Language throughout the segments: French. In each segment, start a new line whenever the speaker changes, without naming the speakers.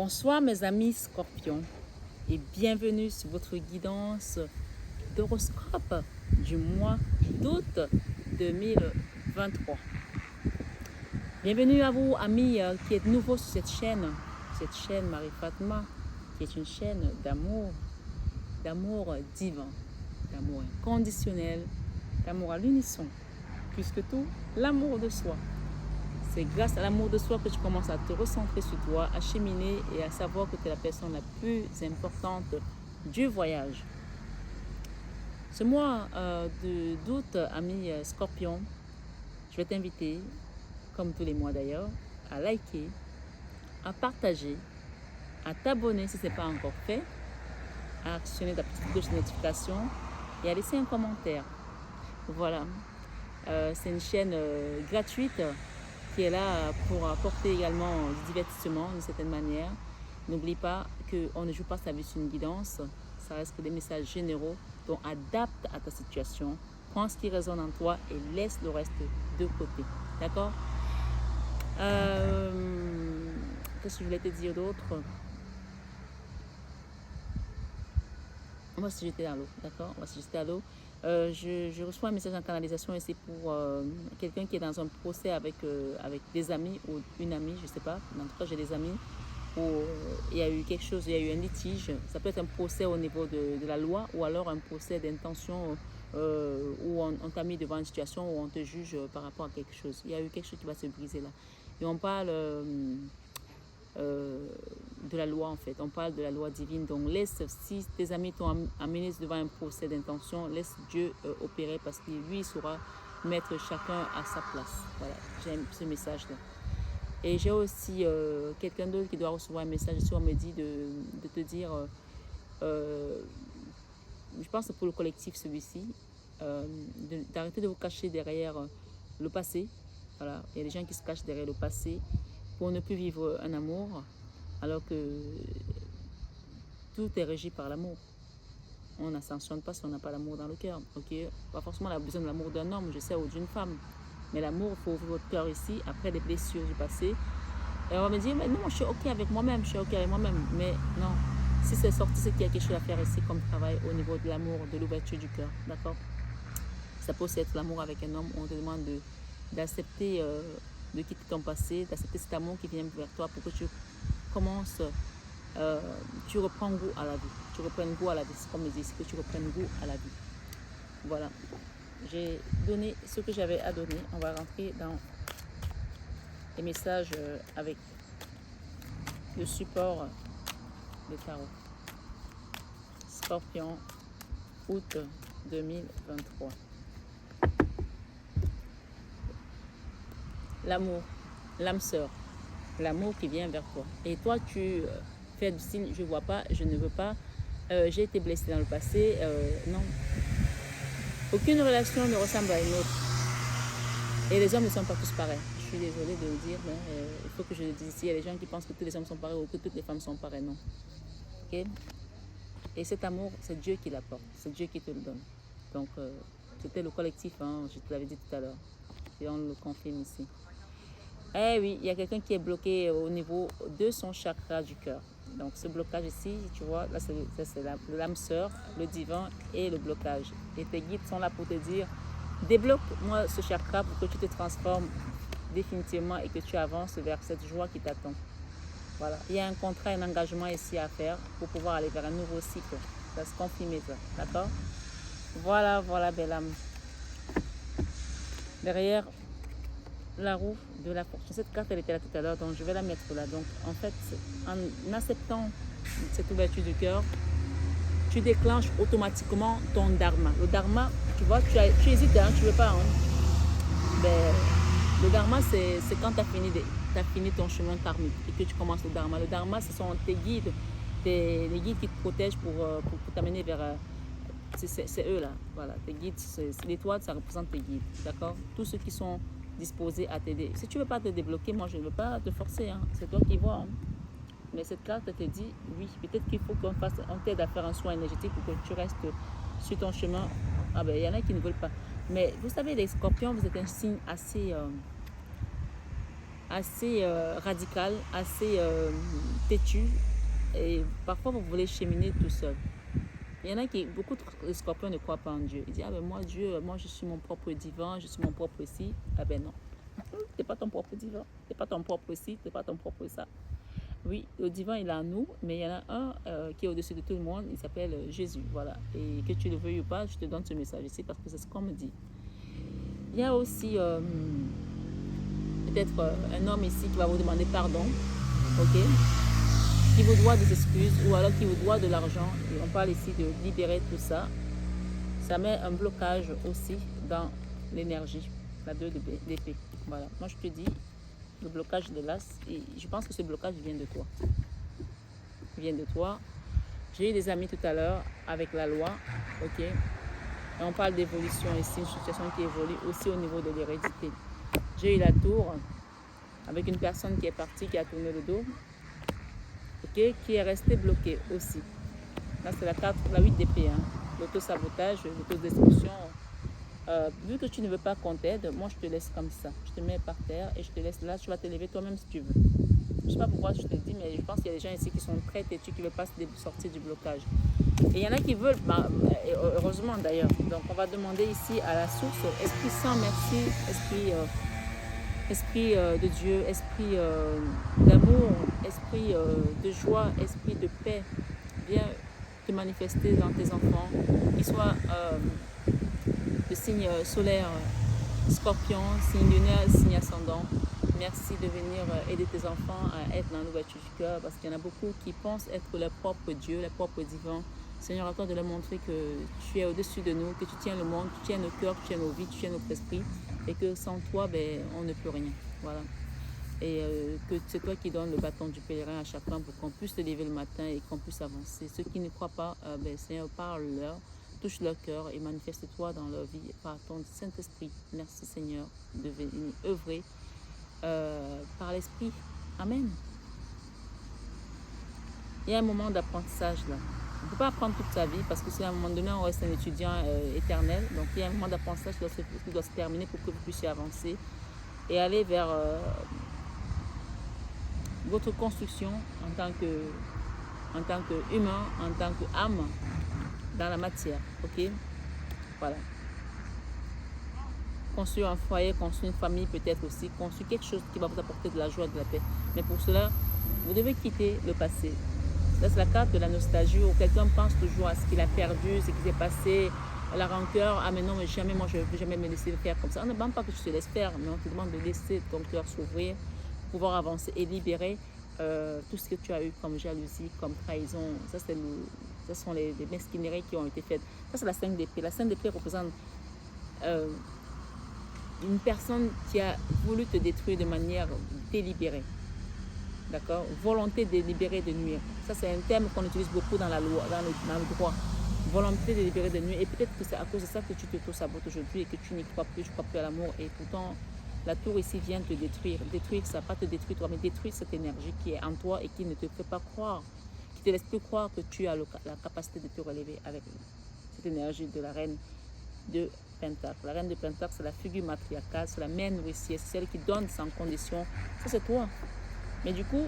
Bonsoir mes amis scorpions et bienvenue sur votre guidance d'horoscope du mois d'août 2023. Bienvenue à vous amis qui êtes nouveaux sur cette chaîne Marie Fatma, qui est une chaîne d'amour divin, d'amour inconditionnel, d'amour à l'unisson, plus que tout, l'amour de soi. C'est grâce à l'amour de soi que tu commences à te recentrer sur toi, à cheminer et à savoir que tu es la personne la plus importante du voyage. Ce mois d'août, ami Scorpion, je vais t'inviter, comme tous les mois d'ailleurs, à liker, à partager, à t'abonner si ce n'est pas encore fait, à actionner ta petite cloche de notification et à laisser un commentaire. Voilà, c'est une chaîne gratuite qui est là pour apporter également du divertissement d'une certaine manière. N'oublie pas qu'on ne joue pas sa vie sur une guidance, ça reste que des messages généraux, donc adapte à ta situation, prends ce qui résonne en toi et laisse le reste de côté. D'accord? Qu'est-ce que je voulais te dire d'autre? On va se jeter à l'eau, d'accord? On va se jeter à l'eau. Je reçois un message en canalisation et c'est pour quelqu'un qui est dans un procès avec des amis ou une amie, je ne sais pas. En tout cas, j'ai des amis où il y a eu quelque chose, il y a eu un litige. Ça peut être un procès au niveau de la loi ou alors un procès d'intention où on t'a mis devant une situation où on te juge par rapport à quelque chose. Il y a eu quelque chose qui va se briser là. Et on parle de la loi en fait, on parle de la loi divine, donc laisse, si tes amis t'ont amené devant un procès d'intention, laisse Dieu opérer parce que lui il saura mettre chacun à sa place. Voilà, j'aime ce message là. Et j'ai aussi quelqu'un d'autre qui doit recevoir un message ici, on me dit de te dire je pense que pour le collectif celui-ci, d'arrêter de vous cacher derrière le passé. Voilà, il y a des gens qui se cachent derrière le passé pour ne plus vivre un amour, alors que tout est régi par l'amour. On n'ascensionne pas si on n'a pas l'amour dans le cœur. Okay? Pas forcément la besoin de l'amour d'un homme, je sais, ou d'une femme. Mais l'amour, il faut ouvrir votre cœur ici, après des blessures du passé. Et on va me dire, mais non, je suis OK avec moi-même, je suis OK avec moi-même. Mais non, si c'est sorti, c'est qu'il y a quelque chose à faire ici comme travail au niveau de l'amour, de l'ouverture du cœur. D'accord? Ça peut aussi être l'amour avec un homme où on te demande d'accepter de quitter ton passé, d'accepter cet amour qui vient vers toi pour que tu commences, tu reprends goût à la vie. Tu reprennes goût à la vie, c'est comme je dis, que tu reprennes goût à la vie. Voilà, j'ai donné ce que j'avais à donner. On va rentrer dans les messages avec le support de tarot. Scorpion, août 2023. L'amour, l'âme sœur, l'amour qui vient vers toi. Et toi, tu fais du signe, je ne vois pas, je ne veux pas, j'ai été blessée dans le passé. Non. Aucune relation ne ressemble à une autre. Et les hommes ne sont pas tous pareils. Je suis désolée de le dire, mais il faut que je le dise ici. Il y a des gens qui pensent que tous les hommes sont pareils ou que toutes les femmes sont pareilles. Non. Okay? Et cet amour, c'est Dieu qui l'apporte. C'est Dieu qui te le donne. Donc, c'était le collectif, hein, je te l'avais dit tout à l'heure. Et on le confirme ici. Eh oui, il y a quelqu'un qui est bloqué au niveau de son chakra du cœur. Donc ce blocage ici, tu vois, là c'est l'âme sœur, le divin et le blocage. Et tes guides sont là pour te dire, débloque-moi ce chakra pour que tu te transformes définitivement et que tu avances vers cette joie qui t'attend. Voilà, il y a un contrat, un engagement ici à faire pour pouvoir aller vers un nouveau cycle. Ça se confirme ça, d'accord? Voilà, belle âme. Derrière la roue de la fortune. Cette carte, elle était là tout à l'heure, donc je vais la mettre là. Donc, en fait, en acceptant cette ouverture du cœur, tu déclenches automatiquement ton dharma. Le dharma, tu vois, tu hésites, hein, tu ne veux pas. Hein. Ben, le dharma, c'est quand tu as fini ton chemin karmique et que tu commences le dharma. Le dharma, ce sont tes guides, les guides qui te protègent pour t'amener vers... c'est eux là, voilà, tes guides, l'étoile, ça représente tes guides, d'accord? Tous ceux qui sont disposés à t'aider. Si tu ne veux pas te débloquer, moi je ne veux pas te forcer, hein. C'est toi qui vois. Hein. Mais cette carte te dit, oui, peut-être qu'il faut qu'on t'aide à faire un soin énergétique pour que tu restes sur ton chemin. Ah ben, il y en a qui ne veulent pas. Mais vous savez, les scorpions, vous êtes un signe assez assez radical, assez têtu. Et parfois, vous voulez cheminer tout seul. Il y en a qui, beaucoup de scorpions ne croient pas en Dieu. Ils disent, ah ben moi, Dieu, moi je suis mon propre divin, je suis mon propre ci. Ah ben non, t'es pas ton propre divin, t'es pas ton propre ci, t'es pas ton propre ça. Oui, le divin il est en nous, mais il y en a un qui est au-dessus de tout le monde, il s'appelle Jésus, voilà. Et que tu le veuilles ou pas, je te donne ce message ici parce que c'est ce qu'on me dit. Il y a aussi peut-être un homme ici qui va vous demander pardon, ok, qui vous doit des excuses ou alors qui vous doit de l'argent. Et on parle ici de libérer tout ça. Ça met un blocage aussi dans l'énergie, la 2 d'épée. Voilà, moi je te dis, le blocage de l'as, et je pense que ce blocage vient de toi. Il vient de toi. J'ai eu des amis tout à l'heure avec la loi, ok. Et on parle d'évolution ici, une situation qui évolue aussi au niveau de l'hérédité. J'ai eu la tour avec une personne qui est partie, qui a tourné le dos, ok, qui est restée bloquée aussi. Là, c'est la 8 d'épée, hein. L'auto-sabotage, l'autodestruction. Vu que tu ne veux pas qu'on t'aide, moi je te laisse comme ça. Je te mets par terre et je te laisse là. Tu vas te lever toi-même si tu veux. Je ne sais pas pourquoi je te dis, mais je pense qu'il y a des gens ici qui sont très têtus, qui ne veulent pas sortir du blocage. Et il y en a qui veulent, heureusement d'ailleurs. Donc on va demander ici à la source, Esprit Saint, merci, Esprit de Dieu, Esprit d'amour, Esprit de joie, Esprit de paix, viens te manifester dans tes enfants, qu'ils soient le signe solaire, scorpion, signe lunaire, signe ascendant. Merci de venir aider tes enfants à être dans l'ouverture du cœur, parce qu'il y en a beaucoup qui pensent être leur propre Dieu, leur propre divin. Seigneur, à toi de leur montrer que tu es au-dessus de nous, que tu tiens le monde, tu tiens nos cœurs, tu tiens nos vies, tu tiens notre esprit, et que sans toi, ben, on ne peut rien. Voilà. Et que c'est toi qui donnes le bâton du pèlerin à chacun pour qu'on puisse se lever le matin et qu'on puisse avancer. Ceux qui ne croient pas, ben, Seigneur, parle-leur, touche leur cœur et manifeste-toi dans leur vie par ton Saint-Esprit. Merci Seigneur de venir œuvrer par l'Esprit. Amen. Il y a un moment d'apprentissage là. On ne peut pas apprendre toute sa vie parce que c'est à un moment donné, on reste un étudiant éternel. Donc il y a un moment d'apprentissage qui doit se terminer pour que vous puissiez avancer et aller vers votre construction en tant qu'humain, en tant qu'âme dans la matière. Ok? Voilà. Construire un foyer, construire une famille peut-être aussi, construire quelque chose qui va vous apporter de la joie, de la paix. Mais pour cela, vous devez quitter le passé. Là, c'est la carte de la nostalgie où quelqu'un pense toujours à ce qu'il a perdu, ce qui s'est passé, la rancœur. Ah mais non, mais jamais, moi je ne veux jamais me laisser faire comme ça. On ne demande pas que tu te laisses faire, mais on te demande de laisser ton cœur s'ouvrir, pouvoir avancer et libérer tout ce que tu as eu comme jalousie, comme trahison. Ça, ce sont les mesquineries qui ont été faites. Ça, c'est la 5 d'épée. La 5 d'épée représente une personne qui a voulu te détruire de manière délibérée. D'accord? Volonté délibérée de nuire. Ça, c'est un terme qu'on utilise beaucoup dans la loi, dans le droit. Volonté délibérée de nuire. Et peut-être que c'est à cause de ça que tu t'auto-sabotes aujourd'hui et que tu n'y crois plus, tu ne crois plus à l'amour. Et pourtant, la tour ici vient te détruire. Détruire ça, pas te détruire toi, mais détruire cette énergie qui est en toi et qui ne te fait pas croire, qui ne te laisse plus croire que tu as la capacité de te relever avec cette énergie de la reine de Pentacle. La reine de Pentacle, c'est la figure matriarcale, c'est la mère nourricière, c'est celle qui donne sans condition. Ça, c'est toi. Mais du coup,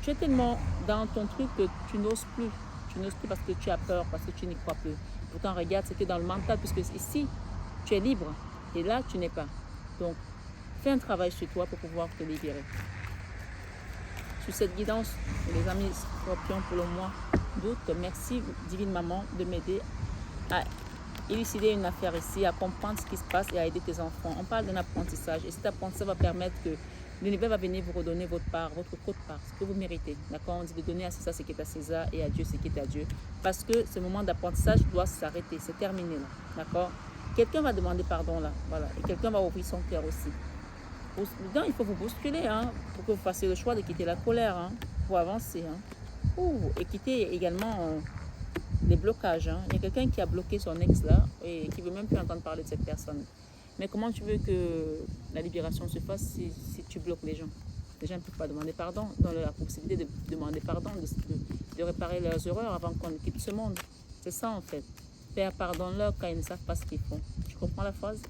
tu es tellement dans ton truc que tu n'oses plus. Tu n'oses plus parce que tu as peur, parce que tu n'y crois plus. Pourtant, regarde, c'était dans le mental, puisque ici, tu es libre. Et là, tu n'es pas. Donc, fais un travail sur toi pour pouvoir te libérer. Sur cette guidance, les amis scorpions, pour le mois d'août, merci, divine maman, de m'aider à élucider une affaire ici, à comprendre ce qui se passe et à aider tes enfants. On parle d'un apprentissage et cet apprentissage va permettre que l'univers va venir vous redonner votre part, votre quote-part, ce que vous méritez. D'accord? On dit de donner à César ce qui est à César et à Dieu ce qui est à Dieu. Parce que ce moment d'apprentissage doit s'arrêter, c'est terminé là. D'accord? Quelqu'un va demander pardon là, voilà. Et quelqu'un va ouvrir son cœur aussi. Dedans, il faut vous bousculer, hein, pour que vous fassiez le choix de quitter la colère, hein, pour avancer. Hein. Et quitter également les blocages. Hein. Il y a quelqu'un qui a bloqué son ex là et qui ne veut même plus entendre parler de cette personne. Mais comment tu veux que la libération se fasse si tu bloques les gens? Les gens ne peuvent pas demander pardon, dans la possibilité de demander pardon, de réparer leurs erreurs avant qu'on quitte ce monde. C'est ça en fait. Père, pardonne-leur quand ils ne savent pas ce qu'ils font. Tu comprends la phrase?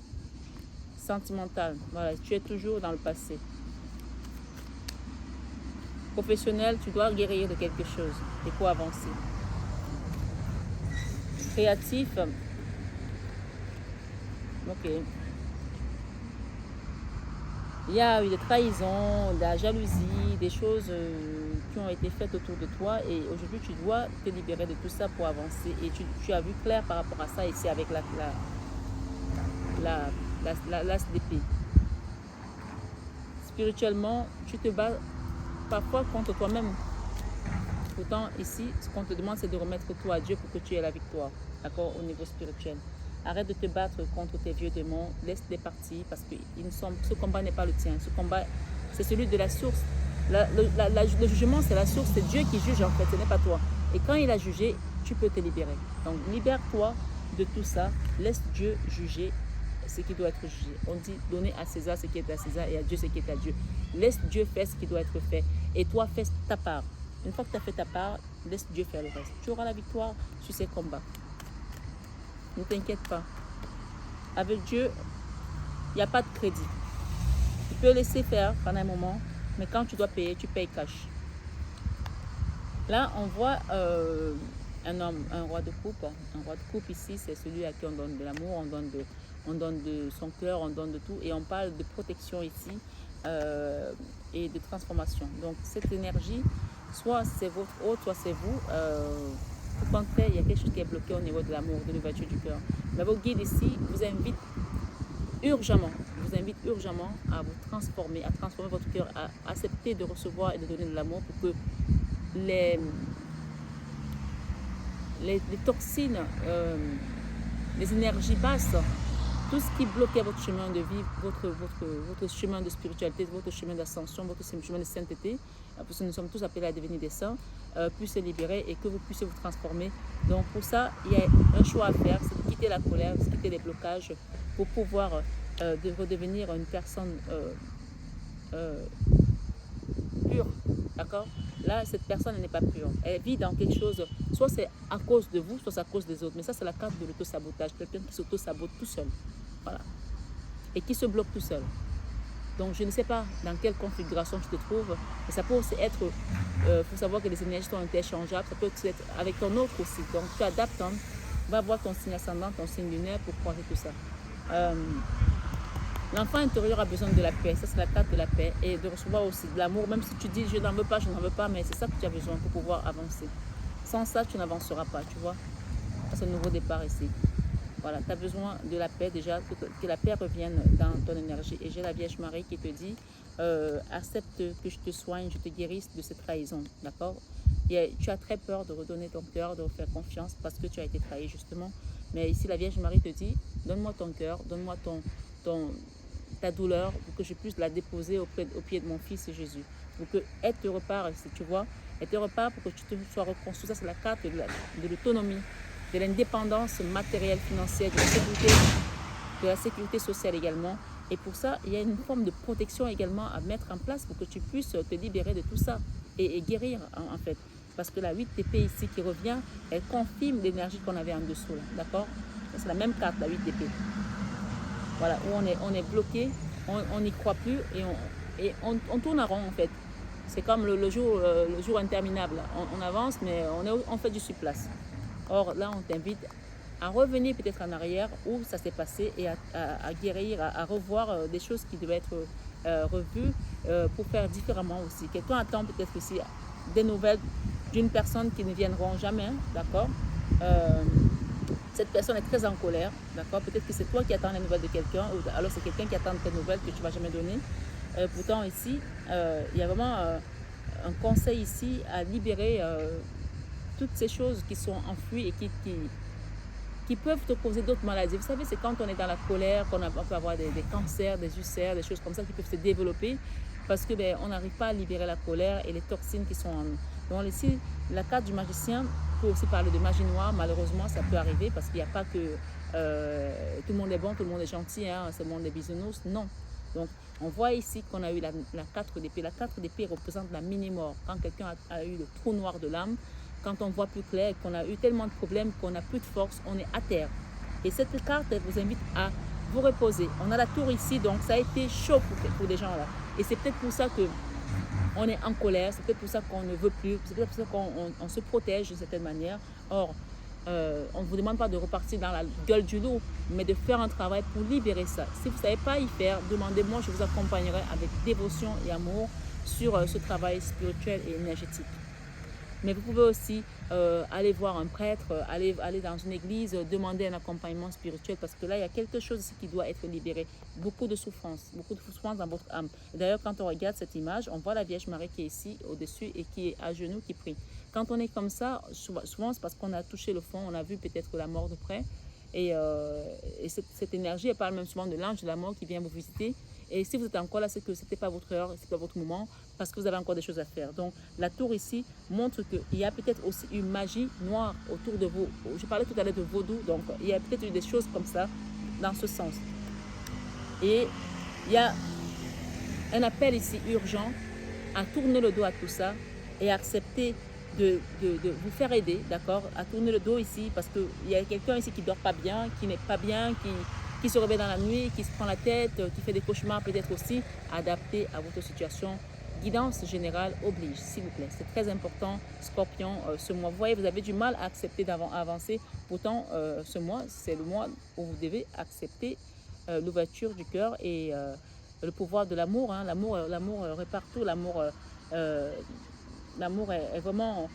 Sentimental. Voilà, tu es toujours dans le passé. Professionnel, tu dois guérir de quelque chose et pour avancer. Créatif, ok. Il y a eu des trahisons, de la jalousie, des choses qui ont été faites autour de toi et aujourd'hui tu dois te libérer de tout ça pour avancer et tu as vu clair par rapport à ça ici avec l'as d'épée. Spirituellement, tu te bats parfois contre toi-même. Pourtant, ici, ce qu'on te demande, c'est de remettre tout à Dieu pour que tu aies la victoire, d'accord, au niveau spirituel. Arrête de te battre contre tes vieux démons, laisse-les partir parce que ce combat n'est pas le tien. Ce combat, c'est celui de la source. Le jugement, c'est la source, c'est Dieu qui juge en fait, ce n'est pas toi. Et quand il a jugé, tu peux te libérer. Donc, libère-toi de tout ça, laisse Dieu juger ce qui doit être jugé. On dit donner à César ce qui est à César et à Dieu ce qui est à Dieu. Laisse Dieu faire ce qui doit être fait et toi fais ta part. Une fois que tu as fait ta part, laisse Dieu faire le reste. Tu auras la victoire sur ces combats. Ne t'inquiète pas. Avec Dieu, il n'y a pas de crédit. Tu peux laisser faire pendant un moment, mais quand tu dois payer, tu payes cash. Là, on voit un homme, un roi de coupe. Un roi de coupe ici, c'est celui à qui on donne de l'amour, on donne de son cœur, on donne de tout. Et on parle de protection ici et de transformation. Donc cette énergie, soit c'est votre hôte, soit c'est vous. Au contraire, il y a quelque chose qui est bloqué au niveau de l'amour, de l'ouverture du cœur. Mais vos guides ici vous invitent urgemment à vous transformer, à transformer votre cœur, à accepter de recevoir et de donner de l'amour pour que les toxines, les énergies basses, tout ce qui bloquait votre chemin de vie, votre chemin de spiritualité, votre chemin d'ascension, votre chemin de sainteté, parce que nous sommes tous appelés à devenir des saints, puisse se libérer et que vous puissiez vous transformer. Donc pour ça, il y a un choix à faire, c'est de quitter la colère, de quitter les blocages pour pouvoir de redevenir une personne pure, d'accord? Là, cette personne n'est pas pure. Elle vit dans quelque chose, soit c'est à cause de vous, soit c'est à cause des autres. Mais ça, c'est la carte de l'auto-sabotage. Quelqu'un qui s'auto-sabote tout seul. Voilà. Et qui se bloque tout seul. Donc, je ne sais pas dans quelle configuration tu te trouves. Mais ça peut aussi être, faut savoir que les énergies sont interchangeables. Ça peut aussi être avec ton autre aussi. Donc, tu adaptes. Hein. Va voir ton signe ascendant, ton signe lunaire pour croiser tout ça. L'enfant intérieur a besoin de la paix, ça c'est la carte de la paix, et de recevoir aussi de l'amour, même si tu dis je n'en veux pas, mais c'est ça que tu as besoin pour pouvoir avancer. Sans ça, tu n'avanceras pas, tu vois. C'est un nouveau départ ici. Voilà, tu as besoin de la paix déjà, que la paix revienne dans ton énergie. Et j'ai la Vierge Marie qui te dit, accepte que je te soigne, je te guérisse de cette trahison, d'accord? Tu as très peur de redonner ton cœur, de refaire confiance parce que tu as été trahi justement. Mais ici, la Vierge Marie te dit, donne-moi ton cœur, donne-moi ta douleur pour que je puisse la déposer au pied de mon fils Jésus. Pour que elle te repart, tu vois, elle te repart pour que tu te sois reconstruit. Ça, c'est la carte de l'autonomie, de l'indépendance matérielle, financière, de la sécurité sociale également. Et pour ça, il y a une forme de protection également à mettre en place pour que tu puisses te libérer de tout ça et guérir en fait. Parce que la 8 d'épée ici qui revient, elle confirme l'énergie qu'on avait en dessous, d'accord? C'est la même carte, la 8 d'épée. Voilà, où on est bloqué, on n'y croit plus et on tourne en rond en fait. C'est comme le jour interminable. On avance, mais on fait du surplace. Or, là, on t'invite à revenir peut-être en arrière où ça s'est passé et à guérir, à revoir des choses qui devaient être revues pour faire différemment aussi. Quelqu'un attend peut-être aussi des nouvelles d'une personne qui ne viendront jamais, d'accord? Cette personne est très en colère, d'accord? Peut-être que c'est toi qui attends les nouvelles de quelqu'un, ou alors c'est quelqu'un qui attend tes nouvelles que tu ne vas jamais donner. Pourtant, ici, il y a vraiment un conseil ici à libérer toutes ces choses qui sont enfouies et qui peuvent te causer d'autres maladies. Vous savez, c'est quand on est dans la colère qu'on peut avoir des cancers, des ulcères, des choses comme ça qui peuvent se développer parce que on n'arrive pas à libérer la colère et les toxines qui sont en nous. Donc ici, la carte du magicien peut aussi parler de magie noire. Malheureusement, ça peut arriver parce qu'il n'y a pas que tout le monde est bon, tout le monde est gentil, hein, c'est le monde des bisounours. Non. Donc, on voit ici qu'on a eu la 4 d'épée. La 4 d'épée représente la mini-mort. Quand quelqu'un a eu le trou noir de l'âme, quand on voit plus clair, qu'on a eu tellement de problèmes, qu'on n'a plus de force, on est à terre. Et cette carte, elle vous invite à vous reposer. On a la tour ici, donc ça a été chaud pour des gens là. Et c'est peut-être pour ça que on est en colère, c'est peut-être pour ça qu'on ne veut plus, c'est peut-être pour ça qu'on se protège d'une certaine manière. Or, on ne vous demande pas de repartir dans la gueule du loup, mais de faire un travail pour libérer ça. Si vous ne savez pas y faire, demandez-moi, je vous accompagnerai avec dévotion et amour sur ce travail spirituel et énergétique. Mais vous pouvez aussi aller voir un prêtre, aller dans une église, demander un accompagnement spirituel parce que là, il y a quelque chose ici qui doit être libéré. Beaucoup de souffrance dans votre âme. D'ailleurs, quand on regarde cette image, on voit la Vierge Marie qui est ici, au-dessus, et qui est à genoux, qui prie. Quand on est comme ça, souvent c'est parce qu'on a touché le fond, on a vu peut-être la mort de près. Et cette énergie, elle parle même souvent de l'ange de la mort qui vient vous visiter. Et si vous êtes encore là, c'est que ce n'était pas votre heure, ce n'est pas votre moment, parce que vous avez encore des choses à faire. Donc, la tour ici montre qu'il y a peut-être aussi une magie noire autour de vous. Je parlais tout à l'heure de vaudou, donc il y a peut-être eu des choses comme ça, dans ce sens. Et il y a un appel ici urgent à tourner le dos à tout ça et à accepter de vous faire aider, d'accord, à tourner le dos ici, parce qu'il y a quelqu'un ici qui ne dort pas bien, qui n'est pas bien, qui se réveille dans la nuit, qui se prend la tête, qui fait des cauchemars peut-être aussi, adapté à votre situation. Guidance générale oblige, s'il vous plaît. C'est très important, Scorpion, ce mois. Vous voyez, vous avez du mal à accepter d'avancer. Pourtant, ce mois, c'est le mois où vous devez accepter l'ouverture du cœur et le pouvoir de l'amour. Hein. L'amour répare tout. L'amour est vraiment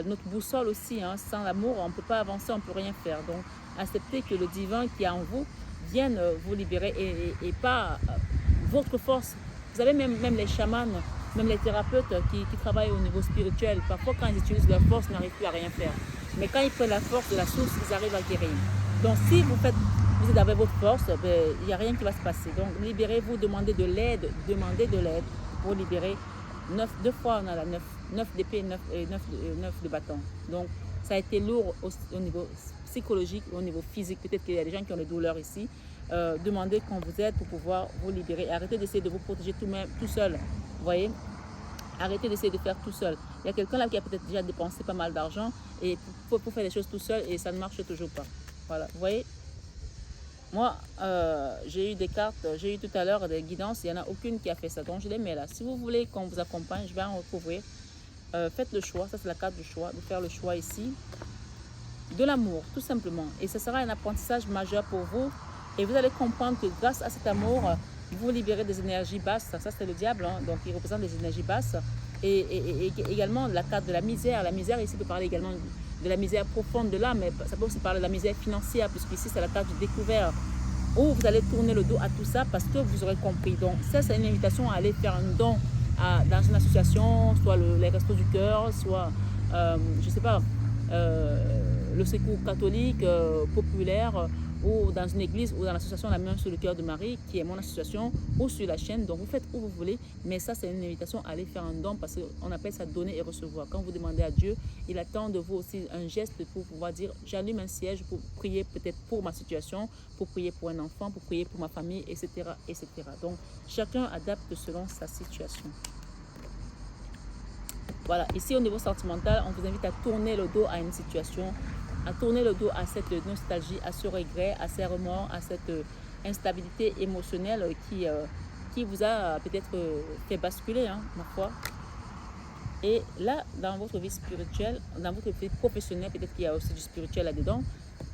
notre boussole aussi. Hein. Sans l'amour, on ne peut pas avancer, on ne peut rien faire. Donc, acceptez que le divin qui est en vous vienne vous libérer et pas votre force. Vous savez, même les chamans, même les thérapeutes qui travaillent au niveau spirituel, parfois quand ils utilisent leur force, ils n'arrivent plus à rien faire. Mais quand ils prennent la force de la source, ils arrivent à guérir. Donc si vous êtes avec votre force, il n'y a rien qui va se passer. Donc libérez-vous, demandez de l'aide pour libérer 2 fois on a la 9 d'épée, 9 de bâton. Donc ça a été lourd au niveau psychologique, au niveau physique. Peut-être qu'il y a des gens qui ont des douleurs ici. Demandez qu'on vous aide pour pouvoir vous libérer. Arrêtez d'essayer de vous protéger tout seul. Vous voyez? Arrêtez d'essayer de faire tout seul. Il y a quelqu'un là qui a peut-être déjà dépensé pas mal d'argent et pour faire des choses tout seul et ça ne marche toujours pas. Voilà, vous voyez? Moi, j'ai eu des cartes, j'ai eu tout à l'heure des guidances, il n'y en a aucune qui a fait ça. Donc je les mets là. Si vous voulez qu'on vous accompagne, je vais en recouvrir. Faites le choix, ça c'est la carte du choix, de faire le choix ici. De l'amour, tout simplement. Et ce sera un apprentissage majeur pour vous. Et vous allez comprendre que grâce à cet amour, vous libérez des énergies basses. Ça, c'est le diable, hein, donc il représente des énergies basses. Et également la carte de la misère. La misère, ici, peut parler également de la misère profonde de l'âme, mais ça peut aussi parler de la misère financière, puisqu'ici, c'est la carte du découvert, où vous allez tourner le dos à tout ça parce que vous aurez compris. Donc, ça, c'est une invitation à aller faire un don dans une association, soit les Restos du Cœur, soit, je ne sais pas, le Secours catholique populaire, ou dans une église ou dans l'association La Main sur le Cœur de Marie, qui est mon association, ou sur la chaîne. Donc vous faites où vous voulez, mais ça c'est une invitation à aller faire un don parce qu'on appelle ça donner et recevoir. Quand vous demandez à Dieu, il attend de vous aussi un geste pour pouvoir dire j'allume un siège pour prier peut-être pour ma situation, pour prier pour un enfant, pour prier pour ma famille, etc. etc. Donc chacun adapte selon sa situation. Voilà, ici au niveau sentimental, on vous invite à tourner le dos à une situation, à tourner le dos à cette nostalgie, à ce regret, à ces remords, à cette instabilité émotionnelle qui vous a peut-être fait basculer, hein, ma foi. Et là, dans votre vie spirituelle, dans votre vie professionnelle, peut-être qu'il y a aussi du spirituel là-dedans,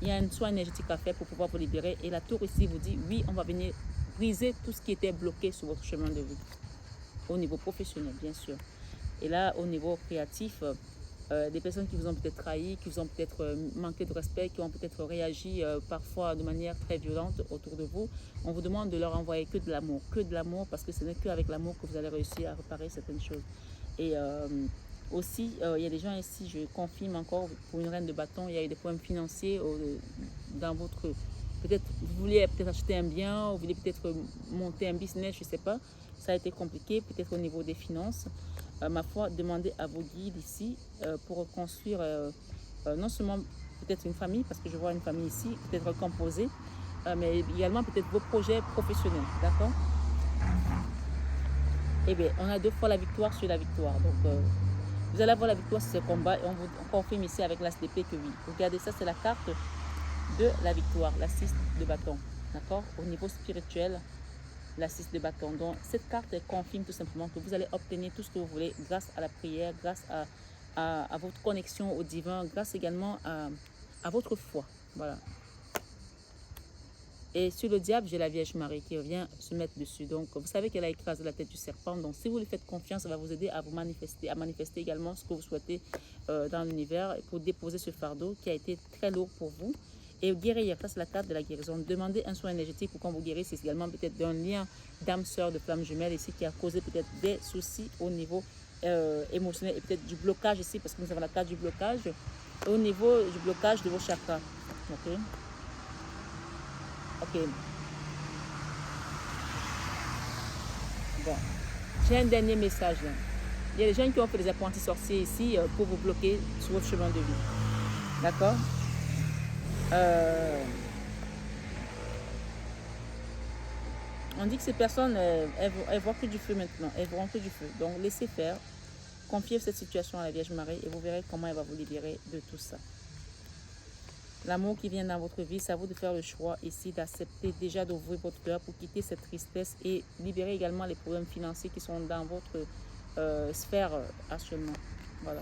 il y a un soin énergétique à faire pour pouvoir vous libérer. Et la tour ici vous dit, oui, on va venir briser tout ce qui était bloqué sur votre chemin de vie. Au niveau professionnel, bien sûr. Et là, au niveau créatif, des personnes qui vous ont peut-être trahi, qui vous ont peut-être manqué de respect, qui ont peut-être réagi parfois de manière très violente autour de vous, on vous demande de leur envoyer que de l'amour parce que ce n'est qu'avec l'amour que vous allez réussir à réparer certaines choses. Et aussi, il y a des gens ici, je confirme encore, pour une reine de bâton, il y a eu des problèmes financiers dans votre... Peut-être vous vouliez peut-être acheter un bien, vous voulez peut-être monter un business, je ne sais pas. Ça a été compliqué, peut-être au niveau des finances. Ma foi, demandez à vos guides ici pour reconstruire non seulement peut-être une famille, parce que je vois une famille ici, peut-être recomposée, mais également peut-être vos projets professionnels, d'accord? Eh bien, on a 2 fois la victoire sur la victoire. Donc, vous allez avoir la victoire sur ce combat et on vous confirme ici avec l'as d'épée que oui. Regardez, ça c'est la carte de la victoire, la 6 de bâton, d'accord? Au niveau spirituel, la 6 de bâton. Donc, cette carte confirme tout simplement que vous allez obtenir tout ce que vous voulez grâce à la prière, grâce à votre connexion au divin, grâce également à votre foi. Voilà. Et sur le diable, j'ai la Vierge Marie qui revient se mettre dessus. Donc, vous savez qu'elle a écrasé la tête du serpent. Donc, si vous lui faites confiance, ça va vous aider à vous manifester également ce que vous souhaitez dans l'univers pour déposer ce fardeau qui a été très lourd pour vous. Et guérir, ça c'est la carte de la guérison. Demandez un soin énergétique pour quand vous guérissez. C'est également peut-être d'un lien d'âme sœur, de flamme jumelle ici qui a causé peut-être des soucis au niveau émotionnel et peut-être du blocage ici parce que nous avons la carte du blocage. Au niveau du blocage de vos chakras. Ok. Ok. Bon. J'ai un dernier message là. Il y a des gens qui ont fait des apprentis sorciers ici pour vous bloquer sur votre chemin de vie. D'accord? On dit que ces personnes, elles voient que du feu maintenant. Elles verront que du feu. Donc, laissez faire. Confiez cette situation à la Vierge Marie et vous verrez comment elle va vous libérer de tout ça. L'amour qui vient dans votre vie, c'est à vous de faire le choix ici d'accepter déjà d'ouvrir votre cœur pour quitter cette tristesse et libérer également les problèmes financiers qui sont dans votre sphère actuellement. Voilà.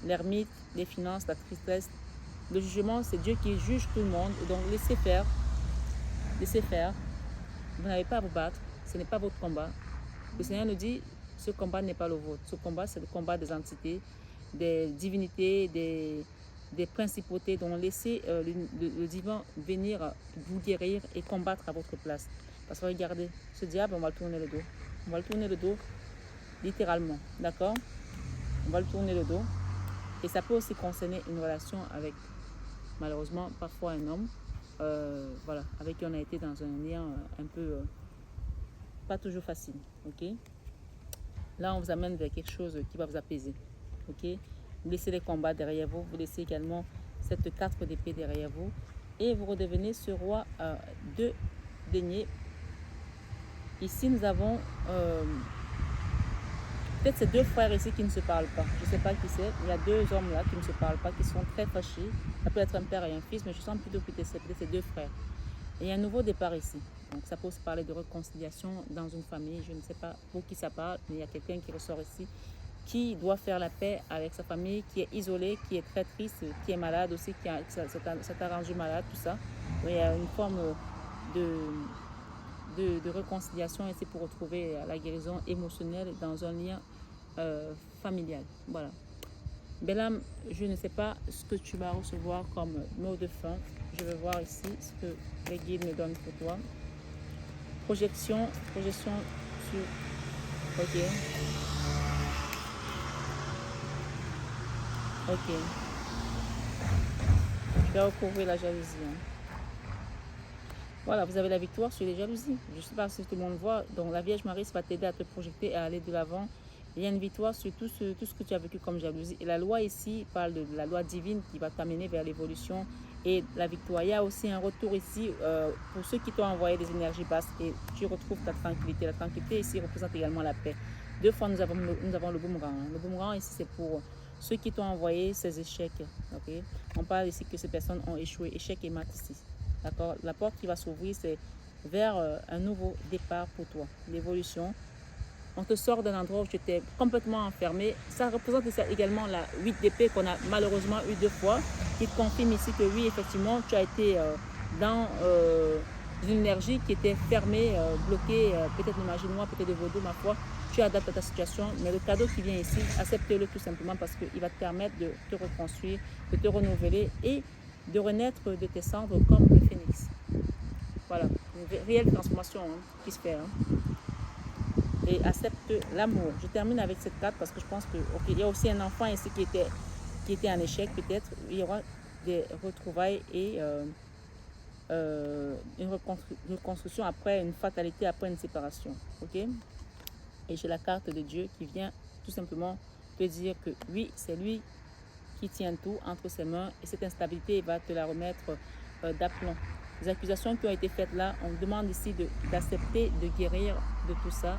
L'ermite, les finances, la tristesse, le jugement, c'est Dieu qui juge tout le monde. Donc laissez faire. Laissez faire. Vous n'avez pas à vous battre. Ce n'est pas votre combat. Le Seigneur nous dit, ce combat n'est pas le vôtre. Ce combat, c'est le combat des entités, des divinités, des principautés. Donc laissez le divin venir vous guérir et combattre à votre place. Parce que regardez, ce diable, on va le tourner le dos. On va le tourner le dos, littéralement. D'accord? On va le tourner le dos. Et ça peut aussi concerner une relation avec, malheureusement, parfois un homme. Voilà, avec qui on a été dans un lien un peu pas toujours facile. Ok? Là, on vous amène vers quelque chose qui va vous apaiser. Ok? Vous laissez les combats derrière vous. Vous laissez également cette 4 d'épée derrière vous. Et vous redevenez ce roi de deniers. Ici, nous avons peut-être ces deux frères ici qui ne se parlent pas. Je ne sais pas qui c'est. Il y a deux hommes là qui ne se parlent pas, qui sont très fâchés. Ça peut être un père et un fils, mais je sens plutôt que c'est peut-être ces deux frères. Et il y a un nouveau départ ici. Donc ça peut aussi parler de réconciliation dans une famille. Je ne sais pas pour qui ça parle, mais il y a quelqu'un qui ressort ici, qui doit faire la paix avec sa famille, qui est isolé, qui est très triste, qui est malade aussi, qui s'est arrangé malade, tout ça. Donc, il y a une forme de réconciliation ici pour retrouver la guérison émotionnelle dans un lien familial. Voilà. Belle âme, je ne sais pas ce que tu vas recevoir comme mot de fin. Je vais voir ici ce que les guides me donnent pour toi. Projection sur... Ok. Ok. Je vais recouvrir la jalousie. Voilà, vous avez la victoire sur les jalousies. Je ne sais pas si tout le monde voit. Donc la Vierge Marie va t'aider à te projeter et à aller de l'avant. Il y a une victoire sur tout ce que tu as vécu comme jalousie. Et la loi ici parle de la loi divine qui va t'amener vers l'évolution et la victoire. Il y a aussi un retour ici pour ceux qui t'ont envoyé des énergies basses et tu retrouves ta tranquillité. La tranquillité ici représente également la paix. Deux fois, nous avons le boomerang. Le boomerang ici, c'est pour ceux qui t'ont envoyé ces échecs. Okay? On parle ici que ces personnes ont échoué. Échec et mat ici. D'accord? La porte qui va s'ouvrir, c'est vers un nouveau départ pour toi. L'évolution. On te sort d'un endroit où tu étais complètement enfermé. Ça représente également la 8 d'épée qu'on a malheureusement eu 2 fois, qui confirme ici que oui, effectivement, tu as été dans une énergie qui était fermée, bloquée, peut-être de magie noire, peut-être de vaudou, ma foi. Tu adaptes à ta situation, mais le cadeau qui vient ici, accepte-le tout simplement parce qu'il va te permettre de te reconstruire, de te renouveler et de renaître de tes cendres comme le phénix. Voilà, une réelle transformation qui se fait. Et accepte l'amour. Je termine avec cette carte parce que je pense que il y a aussi un enfant ici qui était en échec peut-être. Il y aura des retrouvailles et une reconstruction après une fatalité, après une séparation. Ok? Et j'ai la carte de Dieu qui vient tout simplement te dire que oui, c'est lui qui tient tout entre ses mains et cette instabilité va te la remettre d'aplomb. Les accusations qui ont été faites là, on demande ici d'accepter de guérir de tout ça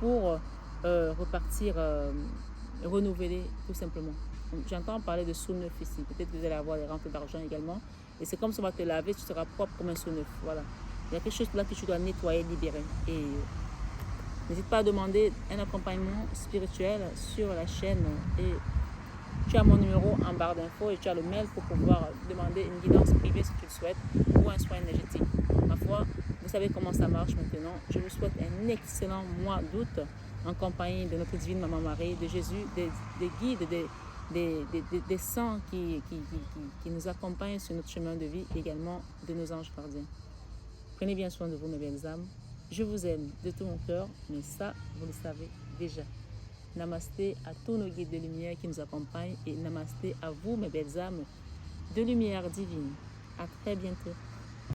pour repartir, renouveler tout simplement. J'entends parler de sous neuf ici. Peut-être que vous allez avoir des rentrées d'argent également. Et c'est comme ça, on va te laver, tu seras propre comme un sous neuf. Voilà. Il y a quelque chose là que tu dois nettoyer, libérer. Et n'hésite pas à demander un accompagnement spirituel sur la chaîne. Et tu as mon numéro en barre d'infos et tu as le mail pour pouvoir demander une guidance privée si tu le souhaites ou un soin énergétique. Ma foi, vous savez comment ça marche maintenant. Je vous souhaite un excellent mois d'août en compagnie de notre divine Maman Marie, de Jésus, des guides, des saints qui nous accompagnent sur notre chemin de vie, également de nos anges gardiens. Prenez bien soin de vous, mes belles âmes. Je vous aime de tout mon cœur, mais ça, vous le savez déjà. Namasté à tous nos guides de lumière qui nous accompagnent et namasté à vous, mes belles âmes de lumière divine. À très bientôt.